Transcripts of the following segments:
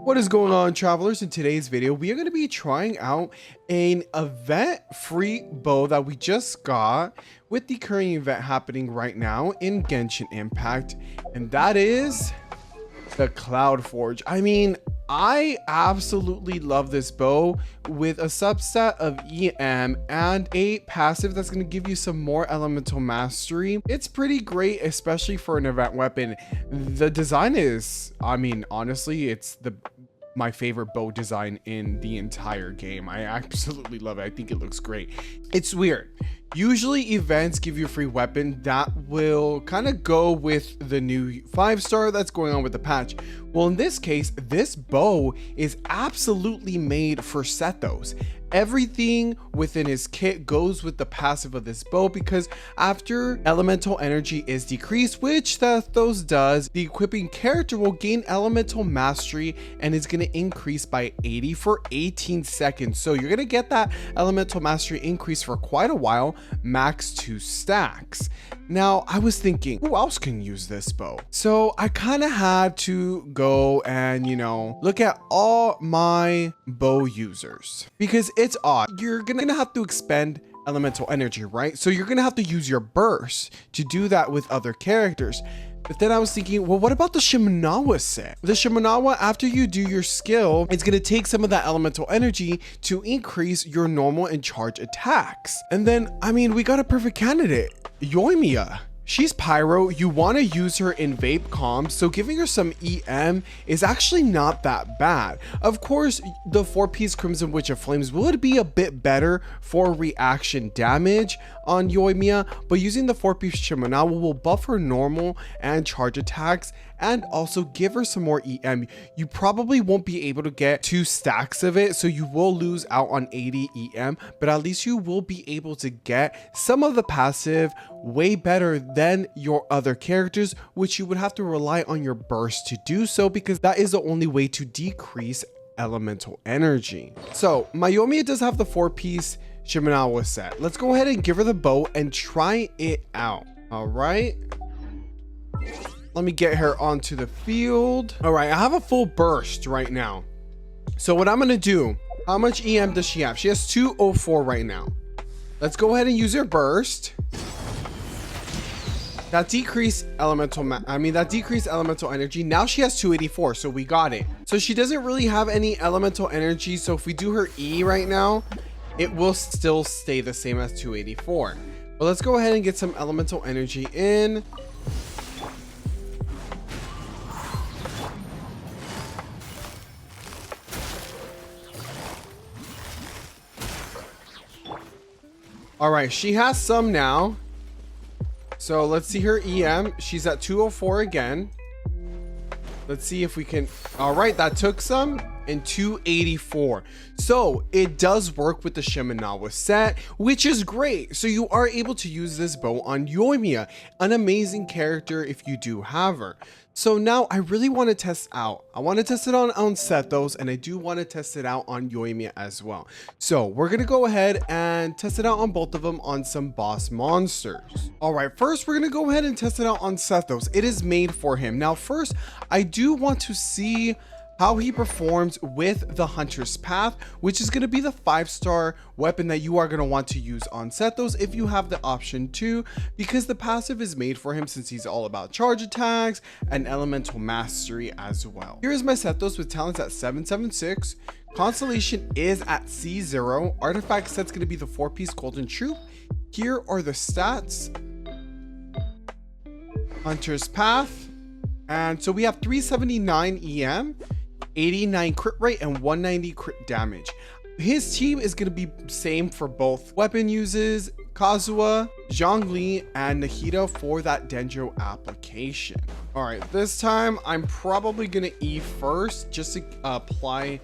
What is going on, travelers? In today's video, we are going to be trying out an event-free bow that we just got with the current event happening right now in Genshin Impact, and that is the Cloudforged. I mean, I absolutely love this bow with a subset of EM and a passive that's going to give you some more elemental mastery. It's pretty great, especially for an event weapon. The design is, I mean, honestly, it's my favorite bow design in the entire game. I absolutely love it. I think it looks great. It's weird. Usually events give you a free weapon that will kind of go with the new 5-star that's going on with the patch. Well, in this case, this bow is absolutely made for Sethos. Everything within his kit goes with the passive of this bow, because after elemental energy is decreased, which Sethos does, the equipping character will gain elemental mastery and is going to increase by 80 for 18 seconds. So you're going to get that elemental mastery increase for quite a while, max 2 stacks. Now, I was thinking, who else can use this bow? So I kind of had to go and, look at all my bow users, because it's odd. You're gonna have to expend elemental energy, right? So you're gonna have to use your burst to do that with other characters. But then I was thinking, well, what about the Shimenawa set? The Shimenawa, after you do your skill, it's going to take some of that elemental energy to increase your normal and charge attacks. And then, I mean, we got a perfect candidate, Yoimiya. She's pyro. You want to use her in vape comms, so giving her some EM is actually not that bad. Of course, the 4-piece Crimson Witch of Flames would be a bit better for reaction damage on Yoimiya, but using the 4-piece Shimenawa will buff her normal and charge attacks and also give her some more EM. You probably won't be able to get 2 stacks of it, so you will lose out on 80 EM, but at least you will be able to get some of the passive way better than your other characters, which you would have to rely on your burst to do so, because that is the only way to decrease elemental energy. So my Yoimiya does have the 4-piece Shimenawa set. Let's go ahead and give her the bow and try it out. All right. Let me get her onto the field. All right, I have a full burst right now. So what I'm gonna do, how much EM does she have? She has 204 right now. Let's go ahead and use her burst. That decreased elemental energy. Now she has 284, so we got it. So she doesn't really have any elemental energy. So if we do her E right now, it will still stay the same as 284. But let's go ahead and get some elemental energy in. All right, she has some now. So let's see her EM. She's at 204 again. Let's see if we can. All right, that took some, and 284. So it does work with the Shimenawa set, which is great. So you are able to use this bow on Yoimiya, an amazing character if you do have her. So now I really want to test out. I want to test it on Sethos, and I do want to test it out on Yoimiya as well. So we're going to go ahead and test it out on both of them on some boss monsters. All right, first we're going to go ahead and test it out on Sethos. It is made for him. Now, first, I do want to see how he performs with the Hunter's Path, which is going to be the 5-star weapon that you are going to want to use on Sethos if you have the option to, because the passive is made for him since he's all about charge attacks and elemental mastery as well. Here is my Sethos with talents at 776. Constellation is at C0. Artifact set's going to be the 4-piece Golden Troop. Here are the stats. Hunter's Path. And so we have 379 EM. 89 crit rate and 190 crit damage. His team is going to be same for both weapon uses, Kazuha, Zhongli, and Nahida for that Dendro application. All right, this time I'm probably going to E first just to apply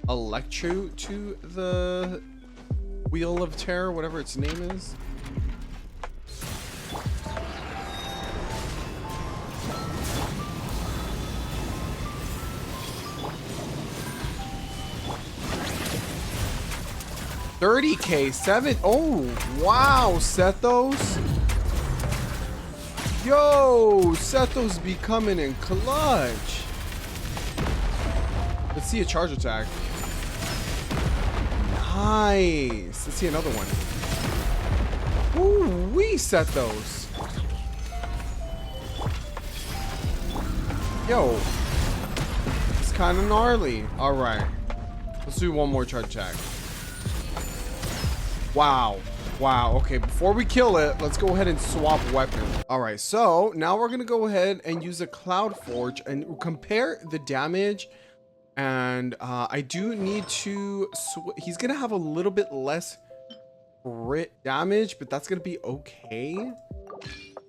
Electro to the Wheel of Terror, whatever its name is. $30K, 7. Oh, wow, Sethos. Yo, Sethos be coming in clutch. Let's see a charge attack. Nice. Let's see another one. Ooh, we set those. Yo, it's kind of gnarly. All right, let's do one more charge attack. Wow. Wow. Okay, before we kill it, let's go ahead and swap weapon. All right, so now we're gonna go ahead and use a Cloudforged and compare the damage. And I do need to. He's gonna have a little bit less crit damage, but that's gonna be okay.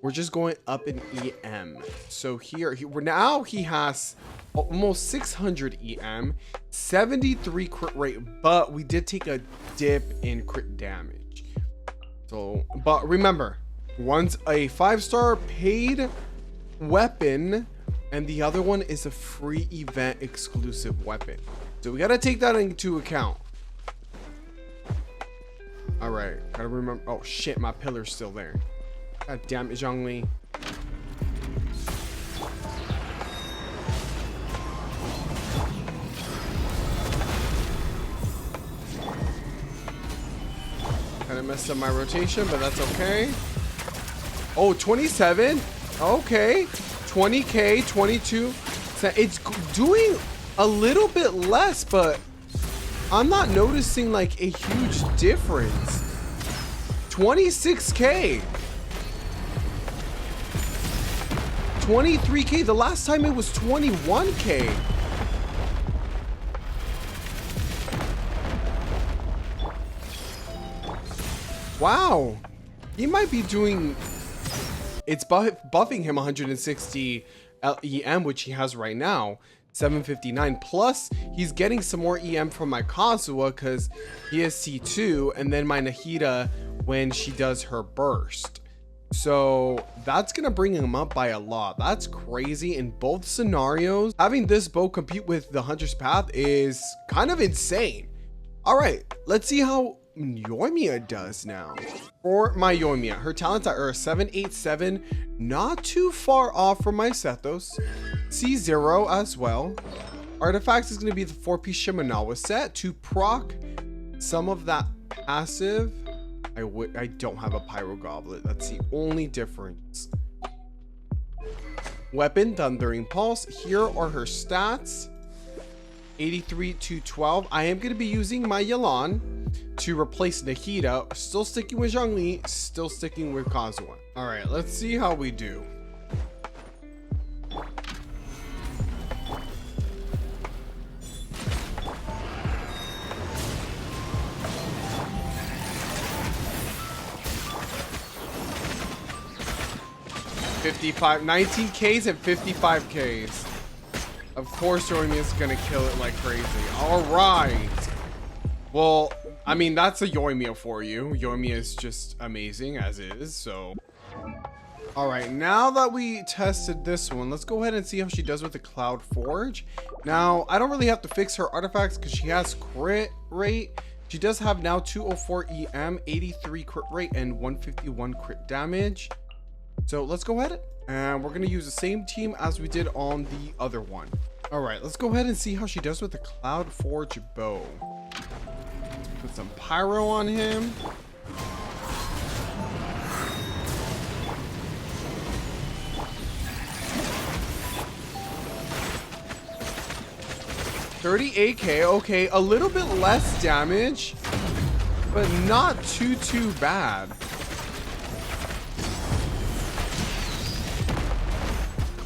We're just going up in EM. So here, now he has almost 600 EM, 73 crit rate, but we did take a dip in crit damage. So, but remember, one's a 5-star paid weapon, and the other one is a free event exclusive weapon. So we gotta take that into account. All right, gotta remember. Oh shit, my pillar's still there. God damn it, Zhongli. Kind of messed up my rotation, but that's okay. Oh, 27. Okay. 20k, 22. So it's doing a little bit less, but I'm not noticing like a huge difference. 26k. 23k. The last time it was 21k. Wow. He might be doing... It's buffing him 160 EM, which he has right now. 759. Plus, he's getting some more EM from my Kazuha because he has C2. And then my Nahida when she does her burst. So that's going to bring him up by a lot. That's crazy. In both scenarios, having this bow compete with the Hunter's Path is kind of insane. All right, let's see how Yoimiya does now. For my Yoimiya, her talents are a 787, not too far off from my Sethos. C0 as well. Artifacts is going to be the 4-piece Shimenawa set to proc some of that passive. I don't have a Pyro Goblet. That's the only difference. Weapon, Thundering Pulse. Here are her stats. 83 to 12. I am going to be using my Yelan to replace Nahida. Still sticking with Zhongli. Still sticking with Kazuha. All right, let's see how we do. $55, 19Ks and 55Ks. Of course, Yoimiya is gonna kill it like crazy. All right. Well, I mean, that's a Yoimiya for you. Yoimiya is just amazing as is, so. All right, now that we tested this one, let's go ahead and see how she does with the Cloudforged. Now, I don't really have to fix her artifacts because she has crit rate. She does have now 204 EM, 83 crit rate, and 151 crit damage. So let's go ahead and we're going to use the same team as we did on the other one. All right, let's go ahead and see how she does with the Cloudforged bow. Let's put some pyro on him. $38K, okay, a little bit less damage, but not too bad.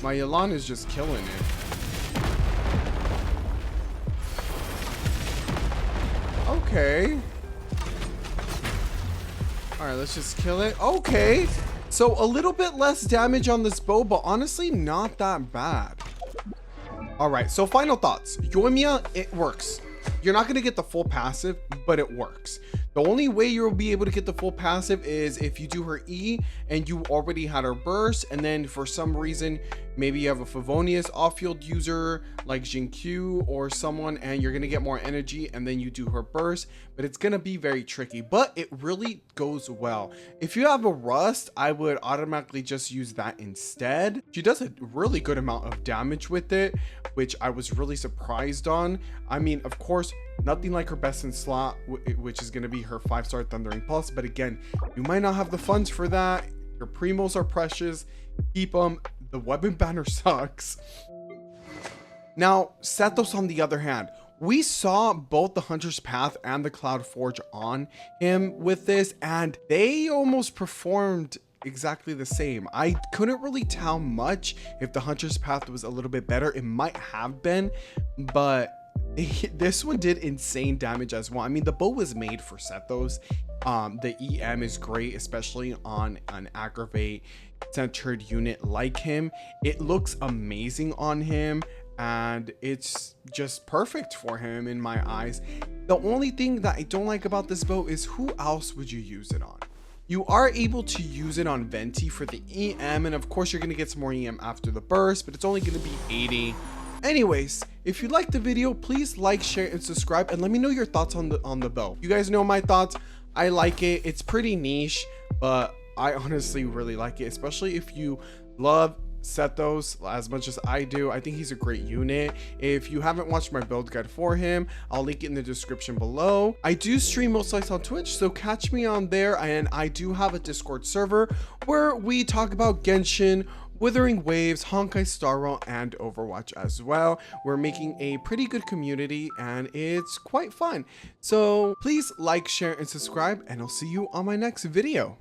My Yelan is just killing it. Okay. All right, let's just kill it. Okay. So a little bit less damage on this bow, but honestly, not that bad. All right, so final thoughts. Yoimiya, it works. You're not going to get the full passive, but it works. The only way you'll be able to get the full passive is if you do her E and you already had her burst, and then for some reason Maybe you have a Favonius off-field user like Jinkyu or someone, and you're gonna get more energy, and then you do her burst, but it's gonna be very tricky, but it really goes well. If you have a Rust, I would automatically just use that instead. She does a really good amount of damage with it, which I was really surprised on. I mean, of course, nothing like her best in slot, which is gonna be her 5-star Thundering Pulse, but again, you might not have the funds for that. Your primos are precious, keep them. The weapon banner sucks. Now, Sethos on the other hand, we saw both the Hunter's Path and the Cloudforged on him with this, and they almost performed exactly the same. I couldn't really tell much if the Hunter's Path was a little bit better. It might have been, but this one did insane damage as well. I mean, the bow was made for Sethos. The EM is great, especially on an aggravate centered unit like him. It looks amazing on him, and it's just perfect for him in my eyes. The only thing that I don't like about this bow is who else would you use it on? You are able to use it on Venti for the EM, and of course you're going to get some more EM after the burst, but it's only going to be 80. Anyways, if you liked the video, please like, share, and subscribe, and let me know your thoughts on the bow. You guys know my thoughts. I like it. It's pretty niche, but I honestly really like it, especially if you love Sethos as much as I do. I think he's a great unit. If you haven't watched my build guide for him, I'll link it in the description below. I do stream most nights on Twitch, so catch me on there, and I do have a Discord server where we talk about Genshin, Withering Waves, Honkai Star Rail, and Overwatch as well. We're making a pretty good community, and it's quite fun. So please like, share, and subscribe, and I'll see you on my next video.